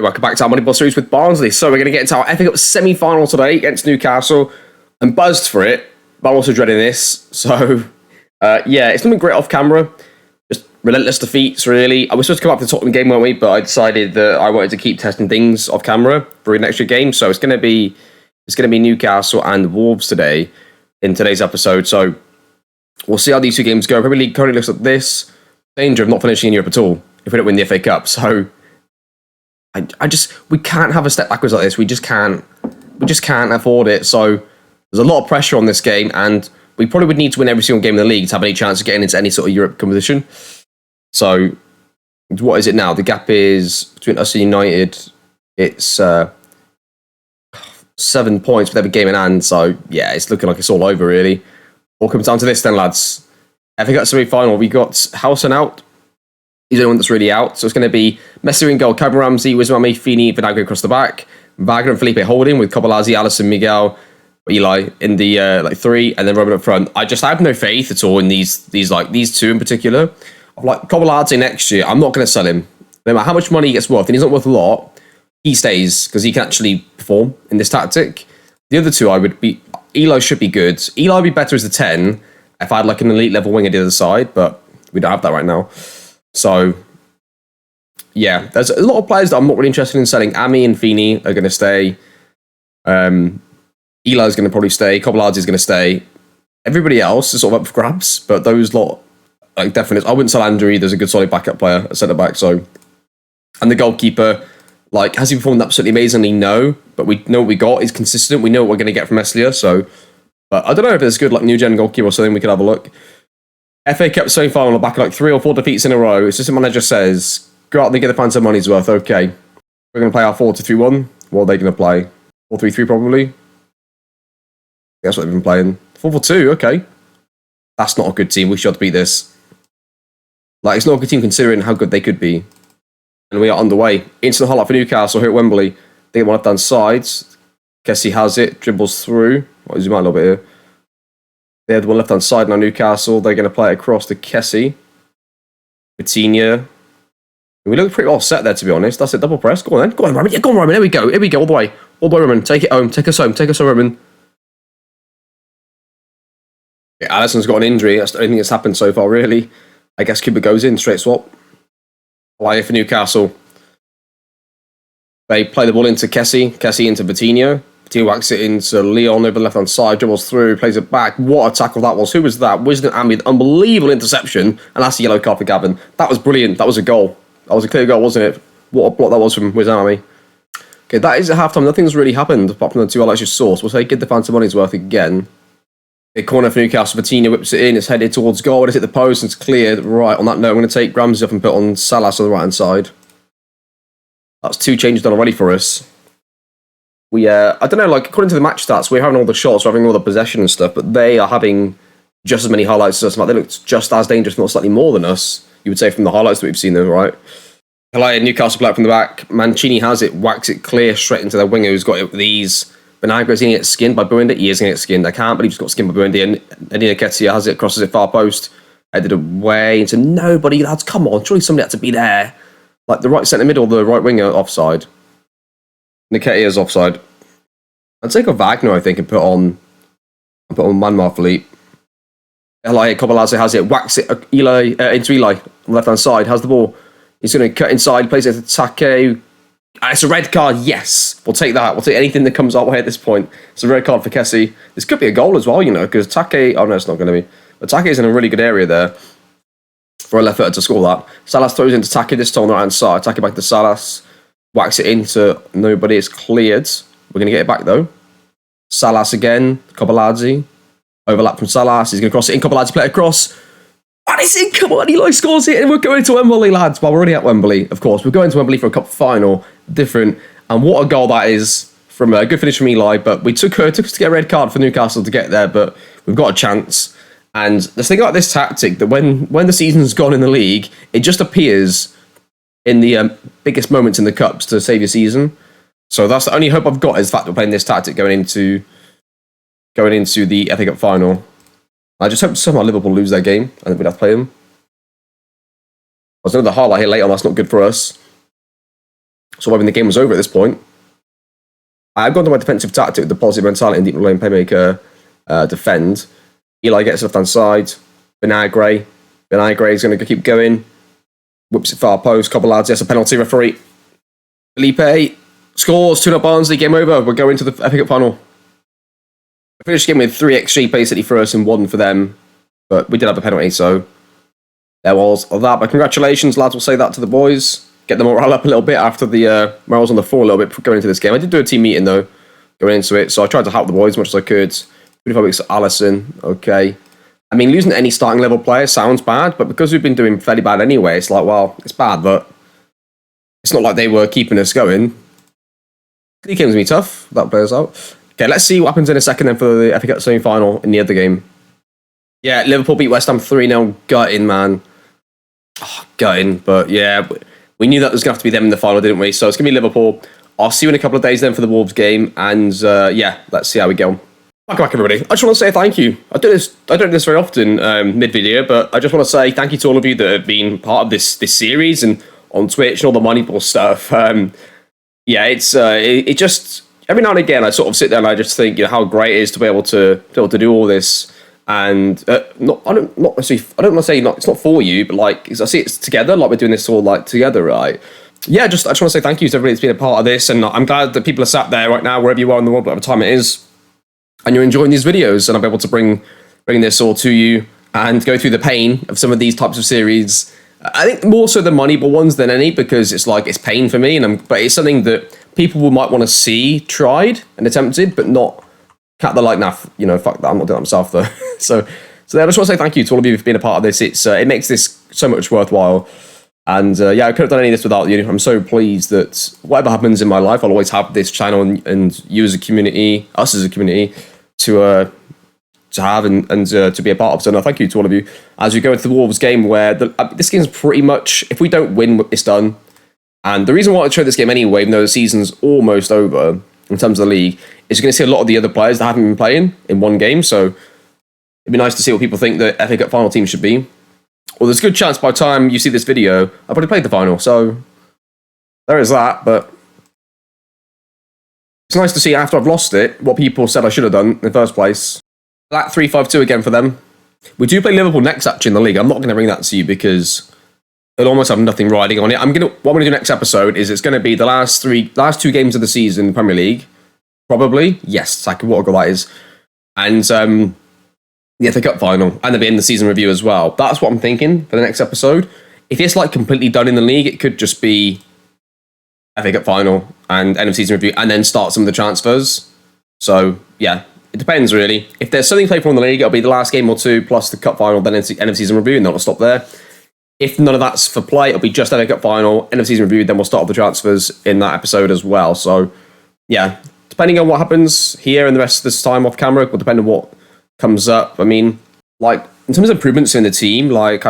Welcome back to our Moneyball series with Barnsley. So we're going to get into our FA Cup semi-final today against Newcastle. I'm buzzed for it, but I'm also dreading this. So, it's nothing great off camera. Just relentless defeats, really. I was supposed to come up to the Tottenham game, weren't we? But I decided that I wanted to keep testing things off camera for an extra game. So it's going to be Newcastle and Wolves today in today's episode. So we'll see how these two games go. Premier League currently looks like this. Danger of not finishing in Europe at all if we don't win the FA Cup. So we can't have a step backwards like this. We just can't afford it. So there's a lot of pressure on this game, and we probably would need to win every single game in the league to have any chance of getting into any sort of Europe competition. So what is it now? The gap is between us and United. It's 7 points with every game in hand. So yeah, it's looking like it's all over really. All comes down to this then, lads. FA Cup semi-final. We got Howson out. He's the only one that's really out. So it's going to be Messi in goal, Cameron Ramsey, Wismami, Fini, Vinagre across the back, Wagner and Felipe holding with Kobalazi, Allison, Miguel, Eli in the three, and then Robin up front. I have no faith at all in these two in particular. Like Kobalazi next year, I'm not going to sell him. No matter how much money he gets worth, and he's not worth a lot, he stays because he can actually perform in this tactic. The other two, Eli should be good. Eli would be better as a 10 if I had like an elite level wing at the other side, but we don't have that right now. So, yeah, there's a lot of players that I'm not really interested in selling. Ami and Fini are going to stay. Eli's going to probably stay. Kobalazi is going to stay. Everybody else is sort of up for grabs, but those lot, like, definite. I wouldn't sell Andrew either. There's a good solid backup player at centre back. So, and the goalkeeper, like, has he performed absolutely amazingly? No, but we know what we got. He's consistent. We know what we're going to get from Eslia. So, but I don't know if it's good, like, new gen goalkeeper or something. We could have a look. FA Cup semi-final, back of like 3 or 4 defeats in a row. Assistant manager says, go out there and get the fans some money's worth. Okay. We're going to play our 4-2-3-1. What are they going to play? 4-3-3 probably? That's what they've been playing. 4-4-2, okay. That's not a good team. We should beat this. Like, it's not a good team considering how good they could be. And we are underway. Instant highlight for Newcastle here at Wembley. They get one left-hand sides. Kessie has it. Dribbles through. I'll zoom out a little bit here. They have the one left-hand side now, Newcastle. They're going to play it across to Kessie. Coutinho. We look pretty well set there, to be honest. That's it, double press. Go on then. Go on, Roman. Yeah, go on, Roman. Here we go. Here we go, all the way. All the way, Roman. Take it home. Take us home. Take us home, Roman. Yeah, Alisson's got an injury. That's the only thing that's happened so far, really. I guess Cuba goes in. Straight swap. Play for Newcastle. They play the ball into Kessie. Kessie into Coutinho. Coutinho whacks it into Leon over the left-hand side, dribbles through, plays it back. What a tackle that was. Who was that? Wisdom Ami, unbelievable interception. And that's a yellow card for Gavin. That was brilliant. That was a goal. That was a clear goal, wasn't it? What a block that was from Wisdom Ami. Okay, that is at half-time. Nothing's really happened apart from the two highlights you saw. So we'll say give the fans some money's worth again. A corner for Newcastle. Coutinho whips it in. It's headed towards goal. It's hit the post and it's cleared. Right, on that note, I'm going to take Ramsey off and put on Salas on the right-hand side. That's 2 changes done already for us. I don't know, like, according to the match stats, we're having all the shots, we're having all the possession and stuff, but they are having just as many highlights as us. Like, they look just as dangerous, if not slightly more than us, you would say, from the highlights that we've seen them, right? Newcastle play from the back. Mancini has it, whacks it clear straight into their winger who's got it with ease. Vinagre's going to get skinned by Buendia. He is going to get skinned. I can't believe he's got skinned by Buendia. And Edina Ketia has it, crosses it far post, headed away into nobody. Lads, come on, surely somebody had to be there. Like, the right centre middle, the right winger offside. Nketiah's offside. I'd take a Wagner, I think, and put on Manmar Philippe. Kobalazi has it, whacks it into Eli on the left-hand side, has the ball. He's going to cut inside, plays it to Take. It's a red card, yes. We'll take that. We'll take anything that comes our way at this point. It's a red card for Kessie. This could be a goal as well, you know, because Take... Oh, no, it's not going to be. But Take is in a really good area there for a left footer to score that. Salas throws into Take this time on the right-hand side. Take it back to Salas. Whacks it into nobody. It's cleared. We're going to get it back, though. Salas again. Kobalazi. Overlap from Salas. He's going to cross it in. Kobalazi play it across. And it's in. Come on, Eli scores it. And we're going to Wembley, lads. Well, we're already at Wembley, of course. We're going to Wembley for a cup final. Different. And what a goal that is from a good finish from Eli. But it took us to get a red card for Newcastle to get there. But we've got a chance. And the thing about this tactic, that when the season's gone in the league, it just appears in the biggest moments in the cups to save your season. So that's the only hope I've got, is the fact that we're playing this tactic going into the FA Cup final. I just hope somehow Liverpool lose their game and then we'd have to play them. There's another highlight here late on, that's not good for us. So when the game was over at this point, I've gone to my defensive tactic, the positive mentality, and deep lane playmaker defend. Eli gets left-hand side. Vinagre is going to keep going. Whips it far post. Couple lads. Yes, a penalty. Referee. Felipe scores. 2-0 Barnsley. Game over. We're going to the FA Cup final. I finished the game with 3 XG basically for us and 1 for them. But we did have a penalty, so there was that. But congratulations, lads. We'll say that to the boys. Get the morale up a little bit after the morale's on the floor a little bit going into this game. I did do a team meeting, though, going into it. So I tried to help the boys as much as I could. 25 weeks to Allison. Okay. I mean, losing any starting level player sounds bad, but because we've been doing fairly bad anyway, it's like, well, it's bad, but it's not like they were keeping us going. The game's going to be tough. That bears out. Okay, let's see what happens in a second then for the FA Cup semi-final in the other game. Yeah, Liverpool beat West Ham 3-0. Gutting, man. Oh, gutting. But yeah, we knew that was going to have to be them in the final, didn't we? So it's going to be Liverpool. I'll see you in a couple of days then for the Wolves game. And yeah, let's see how we go. Welcome back, everybody. I just want to say thank you. I don't do this very often mid-video, but I just want to say thank you to all of you that have been part of this series and on Twitch and all the Moneyball stuff. Yeah, it just every now and again I sort of sit there and I just think, you know, how great it is to be able to do all this. And I don't want to say it's not for you, but like I see it's together, like we're doing this all like together, right? Yeah, I just want to say thank you to everybody that's been a part of this, and I'm glad that people are sat there right now, wherever you are in the world, whatever time it is, and you're enjoying these videos, and I'm able to bring this all to you and go through the pain of some of these types of series. I think more so the Moneyball ones than any, because it's like it's pain for me, but it's something that people might want to see tried and attempted, but not. Cat the like, nah, you know, fuck that, I'm not doing that myself though. so I just want to say thank you to all of you for being a part of this. It makes this so much worthwhile. And yeah, I couldn't have done any of this without you. I'm so pleased that whatever happens in my life, I'll always have this channel and you as a community, us as a community, to have and to be a part of. So no, thank you to all of you as we go into the Wolves game, where this game's pretty much, if we don't win, it's done. And the reason why I chose this game anyway, even though the season's almost over in terms of the league, is you're going to see a lot of the other players that haven't been playing in one game. So it'd be nice to see what people think the FA Cup final team should be. Well, there's a good chance by the time you see this video, I've already played the final. So there is that. But it's nice to see after I've lost it, what people said I should have done in the first place. That 3-5-2 again for them. We do play Liverpool next actually in the league. I'm not going to bring that to you because it'll almost have nothing riding on it. What I'm going to do next episode is it's going to be the last 2 games of the season in the Premier League. Probably. Yes, like what a goal that is. And the FA Cup final. And there'll be in the season review as well. That's what I'm thinking for the next episode. If it's like completely done in the league, it could just be FA Cup final and end of season review and then start some of the transfers. So yeah, it depends really. If there's something played for in the league, it'll be the last game or 2 plus the cup final, then end of season review, and then it'll stop there. If none of that's for play, it'll be just FA Cup final, end of season review, then we'll start off the transfers in that episode as well. So yeah, depending on what happens here and the rest of this time off camera, will depend on what comes up. I mean, like, in terms of improvements in the team, like,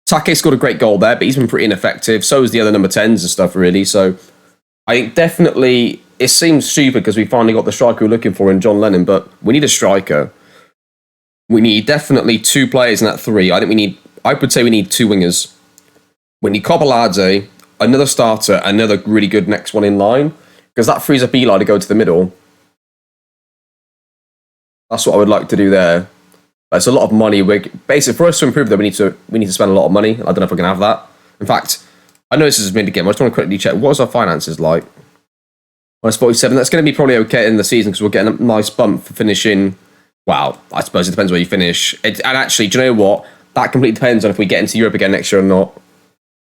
Take scored a great goal there, but he's been pretty ineffective. So is the other number 10s and stuff, really. So I think definitely, it seems stupid because we finally got the striker we're looking for in John Lennon, but we need a striker. We need definitely 2 players in that 3. I would say we need 2 wingers. We need Cobalade, another starter, another really good next one in line, because that frees up Eli to go to the middle. That's what I would like to do there. It's a lot of money. Basically, for us to improve that, we need to spend a lot of money. I don't know if we can have that. In fact, I know this is mid-game. I just want to quickly check. What is our finances like? Minus 47. That's going to be probably okay in the season because we're getting a nice bump for finishing. Wow, I suppose it depends where you finish. And actually, do you know what? That completely depends on if we get into Europe again next year or not.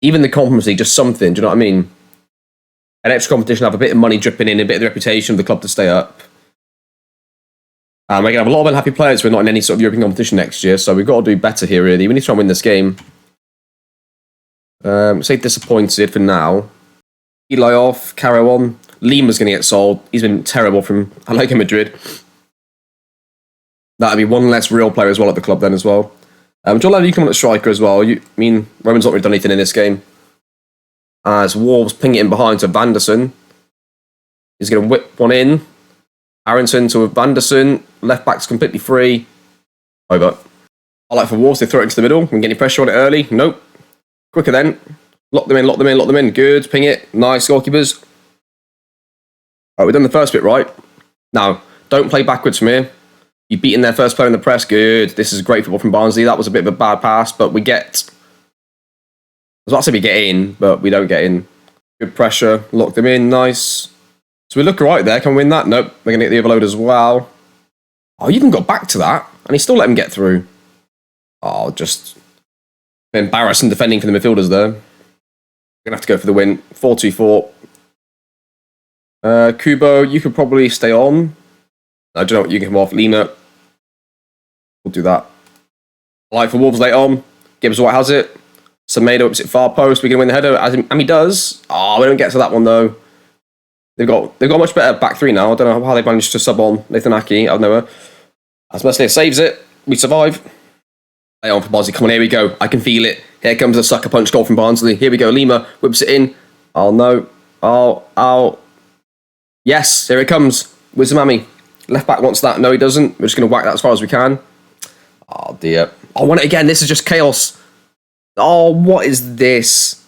Even the Conference League, just something. Do you know what I mean? An extra competition, have a bit of money dripping in, a bit of the reputation of the club to stay up. We're going to have a lot of unhappy players. We're not in any sort of European competition next year, so we've got to do better here, really. We need to try and win this game. Say disappointed for now. Eli off, Caro on. Lima's going to get sold. He's been terrible from Atletico Madrid. That'll be one less real player as well at the club then as well. John Lennon, you come on at striker as well. Roman's not really done anything in this game. As Wolves ping it in behind to Vanderson. He's going to whip one in. Aronson to Vanderson. Left back's completely free. Over. I like for Wolves, they throw it into the middle. Can we get any pressure on it early? Nope. Quicker then. Lock them in, lock them in, lock them in. Good, ping it. Nice, goalkeepers. All right, we've done the first bit right. Now, don't play backwards from here. You've beaten their first player in the press. Good. This is great football from Barnsley. That was a bit of a bad pass, but we get... I was about to say we get in, but we don't get in. Good pressure. Lock them in. Nice. So we look right there. Can we win that? Nope. We're going to get the overload as well. Oh, you even got back to that, and he still let him get through. Oh, just embarrassing defending for the midfielders there. We're going to have to go for the win. 4-2-4. Kubo, you could probably stay on. I don't know what you can come off. Lima. We'll do that. Light for Wolves later on. Gibbs White has it. Semedo ups it far post. We can win the header. And he does. Oh, we don't get to that one though. They've got much better back three now. I don't know how they managed to sub on Nathan Aki. I don't know. As Meslier saves it. We survive. Lay on for Barnsley. Come on, here we go. I can feel it. Here comes the sucker punch goal from Barnsley. Here we go. Lima whips it in. Oh no. Oh. Yes, here it comes. Wizamami. Left back wants that. No, he doesn't. We're just going to whack that as far as we can. Oh dear. I want it again. This is just chaos. Oh, what is this?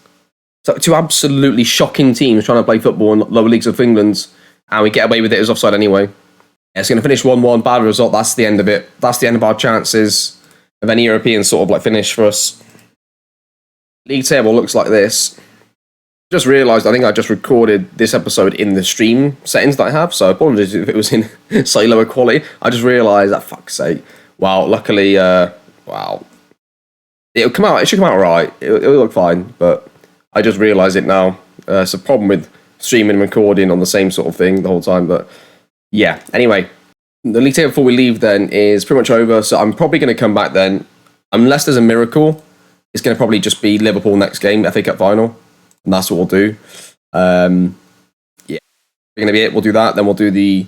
So two absolutely shocking teams trying to play football in lower leagues of England, and we get away with it as offside anyway. Yeah, it's going to finish 1-1. Bad result. That's the end of it. That's the end of our chances of any European sort of like finish for us. League table looks like this. Just realised I think I just recorded this episode in the stream settings that I have, so apologies if it was in slightly lower quality. I just realised that, fuck's sake. Wow, luckily, wow. It'll come out, it should come out alright. It'll look fine, but I just realised it now. It's a problem with streaming and recording on the same sort of thing the whole time, but yeah. Anyway, the league table before we leave then is pretty much over, so I'm probably going to come back then. Unless there's a miracle, it's going to probably just be Liverpool next game, FA Cup final. And that's what we'll do. Yeah, we're going to be it. We'll do that. Then we'll do the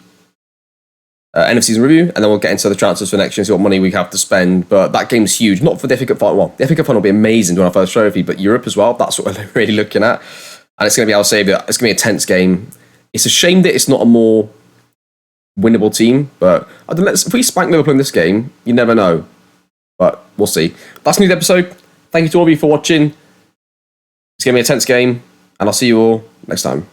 end of season review, and then we'll get into the transfers for next year and see what money we have to spend. But that game's huge. Not for the FA Cup final. Well, the FA Cup final will be amazing to win our first trophy, but Europe as well. That's what we're really looking at. And it's going to be, I'll say that it's going to be a tense game. It's a shame that it's not a more winnable team, but I don't know, if we spank Liverpool in this game, you never know. But we'll see. That's the new episode. Thank you to all of you for watching. It's going to be a tense game, and I'll see you all next time.